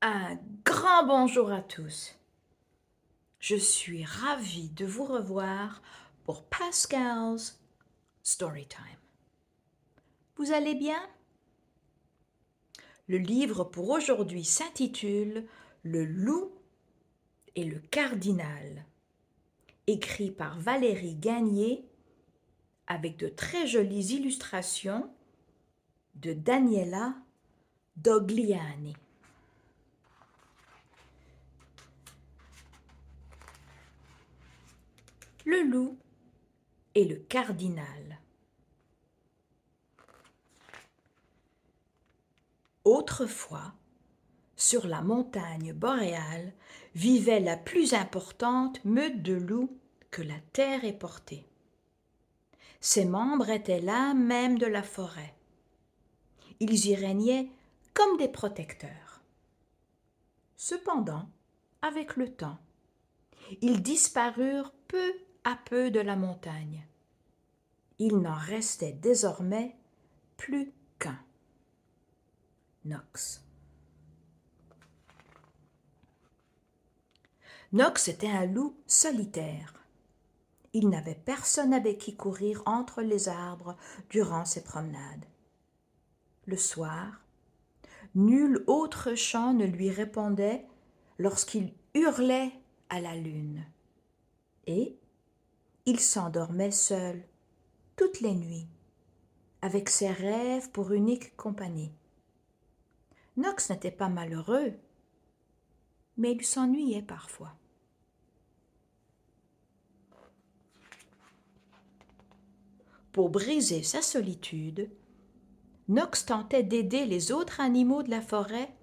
Un grand bonjour à tous. Je suis ravie de vous revoir pour Pascal's Storytime. Vous allez bien? Le livre pour aujourd'hui s'intitule Le loup et le cardinal, écrit par Valérie Gagné avec de très jolies illustrations de Daniela Dogliani. Le loup et le cardinal. Autrefois, sur la montagne boréale, vivait la plus importante meute de loups que la terre ait portée. Ses membres étaient l'âme même de la forêt. Ils y régnaient comme des protecteurs. Cependant, avec le temps, ils disparurent peu à peu de la montagne. Il n'en restait désormais plus qu'un. Knox. Knox était un loup solitaire. Il n'avait personne avec qui courir entre les arbres durant ses promenades. Le soir, nul autre chant ne lui répondait lorsqu'il hurlait à la lune. Et il s'endormait seul toutes les nuits, avec ses rêves pour unique compagnie. Knox n'était pas malheureux, mais il s'ennuyait parfois. Pour briser sa solitude, Knox tentait d'aider les autres animaux de la forêt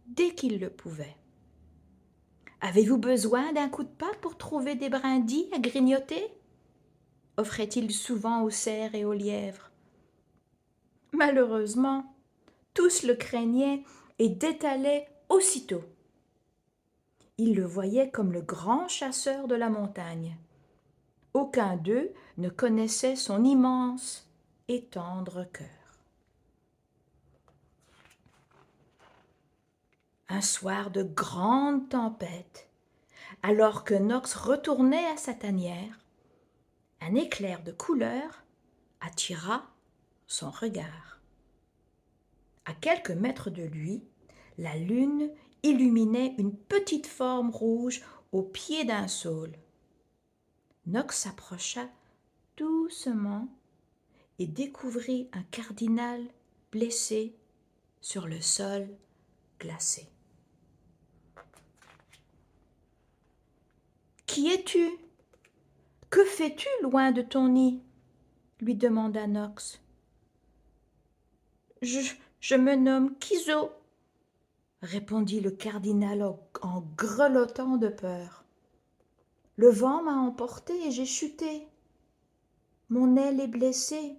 dès qu'il le pouvait. « Avez-vous besoin d'un coup de patte pour trouver des brindilles à grignoter ?» offrait-il souvent aux cerfs et aux lièvres. Malheureusement, tous le craignaient et détalaient aussitôt. Ils le voyaient comme le grand chasseur de la montagne. Aucun d'eux ne connaissait son immense et tendre cœur. Un soir de grande tempête, alors que Knox retournait à sa tanière, un éclair de couleur attira son regard. À quelques mètres de lui, la lune illuminait une petite forme rouge au pied d'un saule. Knox s'approcha doucement et découvrit un cardinal blessé sur le sol glacé. « Qui es-tu ? Que fais-tu loin de ton nid ?» lui demanda Knox. « Je me nomme Kiso, » répondit le cardinal en grelottant de peur. « Le vent m'a emporté et j'ai chuté. Mon aile est blessée.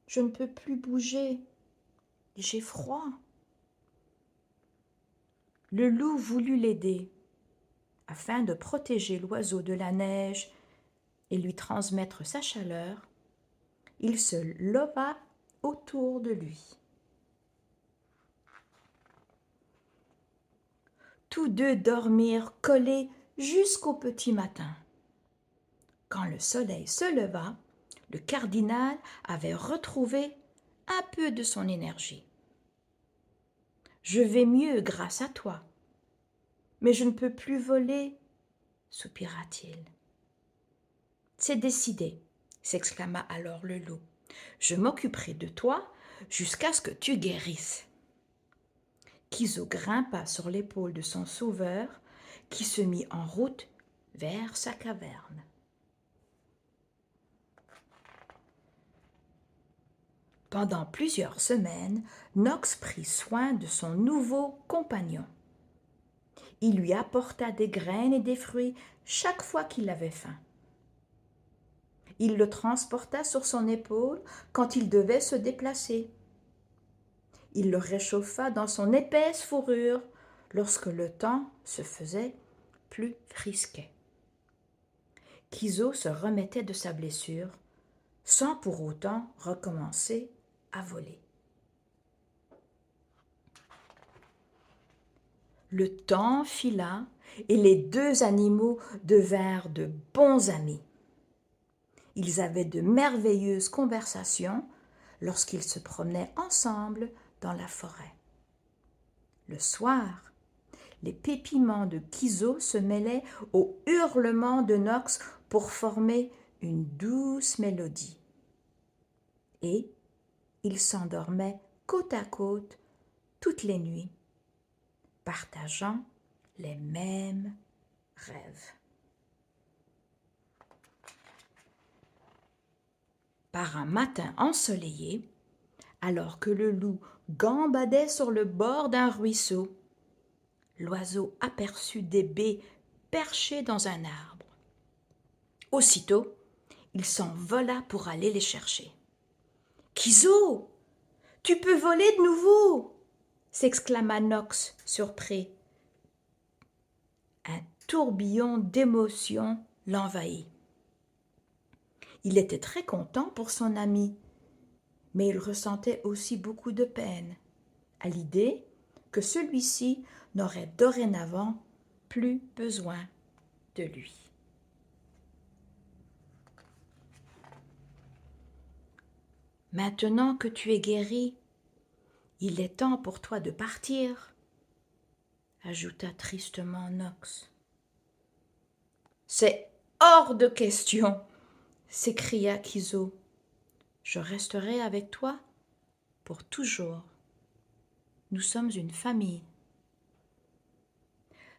Je ne peux plus bouger. J'ai froid. » Le loup voulut l'aider, afin de protéger l'oiseau de la neige et lui transmettre sa chaleur. Il se leva autour de lui. Tous deux dormirent collés jusqu'au petit matin. Quand le soleil se leva, le cardinal avait retrouvé un peu de son énergie. « Je vais mieux grâce à toi, mais je ne peux plus voler, » soupira-t-il. « C'est décidé, » s'exclama alors le loup. « Je m'occuperai de toi jusqu'à ce que tu guérisses. » Kiso grimpa sur l'épaule de son sauveur, qui se mit en route vers sa caverne. Pendant plusieurs semaines, Knox prit soin de son nouveau compagnon. Il lui apporta des graines et des fruits chaque fois qu'il avait faim. Il le transporta sur son épaule quand il devait se déplacer. Il le réchauffa dans son épaisse fourrure lorsque le temps se faisait plus frisquet. Kiso se remettait de sa blessure sans pour autant recommencer à voler. Le temps fila et les deux animaux devinrent de bons amis. Ils avaient de merveilleuses conversations lorsqu'ils se promenaient ensemble dans la forêt. Le soir, les pépiments de Kiso se mêlaient aux hurlements de Nox pour former une douce mélodie. Et ils s'endormaient côte à côte toutes les nuits, partageant les mêmes rêves. Par un matin ensoleillé, alors que le loup gambadait sur le bord d'un ruisseau, l'oiseau aperçut des baies perchées dans un arbre. Aussitôt, il s'envola pour aller les chercher. « Kiso, tu peux voler de nouveau !» s'exclama Nox, surpris. Un tourbillon d'émotions l'envahit. Il était très content pour son ami, mais il ressentait aussi beaucoup de peine à l'idée que celui-ci n'aurait dorénavant plus besoin de lui. Maintenant que tu es guéri, il est temps pour toi de partir, ajouta tristement Nox. C'est hors de question, s'écria Kiso. Je resterai avec toi pour toujours. Nous sommes une famille.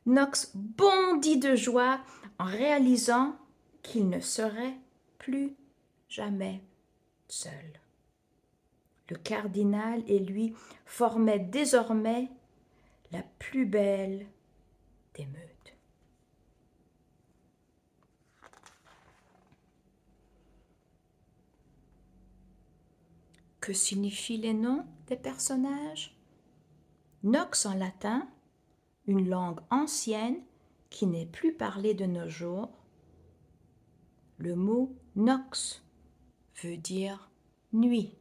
Nox bondit de joie en réalisant qu'il ne serait plus jamais seul. Le cardinal et lui formaient désormais la plus belle des meutes. Que signifient les noms des personnages? Nox en latin, une langue ancienne qui n'est plus parlée de nos jours. Le mot nox veut dire nuit.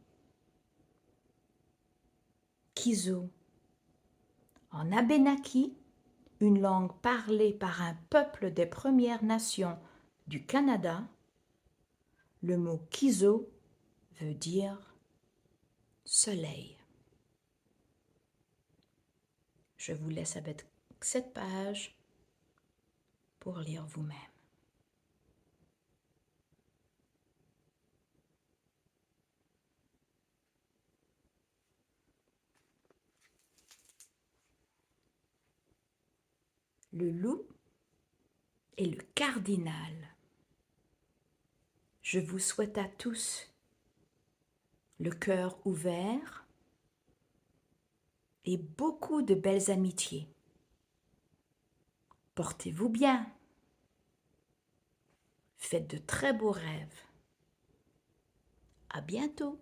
Kiso. En Abénaki, une langue parlée par un peuple des Premières Nations du Canada, le mot Kiso veut dire soleil. Je vous laisse avec cette page pour lire vous-même. Le loup et le cardinal. Je vous souhaite à tous le cœur ouvert et beaucoup de belles amitiés. Portez-vous bien. Faites de très beaux rêves. À bientôt.